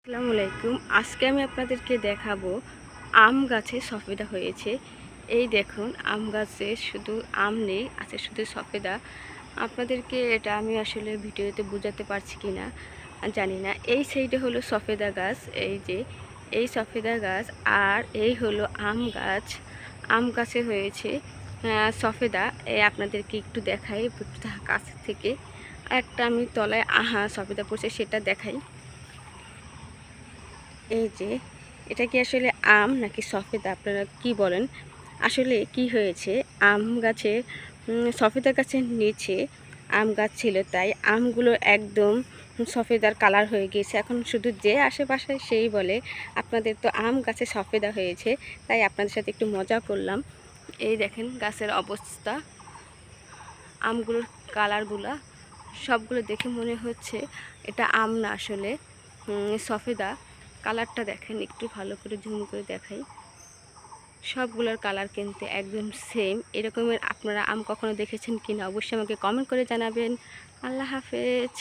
আসসালামু আলাইকুম। আজকে আমি আপনাদেরকে দেখাবো আম গাছে সফেদা হয়েছে। এই দেখুন, আম গাছে শুধু আম নেই, আছে শুধু সফেদা। আপনাদেরকে এটা আমি আসলে ভিডিওতে বোঝাতে পারছি কিনা জানি না। এই সাইডে হলো সফেদা গাছ, এই যে এই সফেদা গাছ, আর এই হলো আম গাছ। আম গাছে হয়েছে সফেদা। এই আপনাদেরকে একটু দেখাই কাছ থেকে। একটা আমি তলায় সফেদা পড়ছে সেটা দেখাই। এই যে এটা কি আসলে আম নাকি সফেদা, আপনারা কি বলেন? আসলে কি হয়েছে, আম গাছে সফেদা গাছের নিচে আম গাছ ছিল, তাই আমগুলো একদম সফেদার কালার হয়ে গিয়েছে। এখন শুধু যে আশেপাশে সেই বলে আপনাদের তো আম গাছে সফেদা হয়েছে, তাই আপনাদের সাথে একটু মজা করলাম। এই দেখেন গাছের অবস্থা, আমগুলোর কালারগুলা সবগুলো দেখে মনে হচ্ছে এটা আম না, আসলে সফেদা। কালারটা দেখেন, একটু ভালো করে জুম করে দেখাই। সবগুলোর কালার কিন্তু একদম সেম। এরকমের আপনারা আম কখনো দেখেছেন কিনা অবশ্যই আমাকে কমেন্ট করে জানাবেন। আল্লাহ হাফেজ।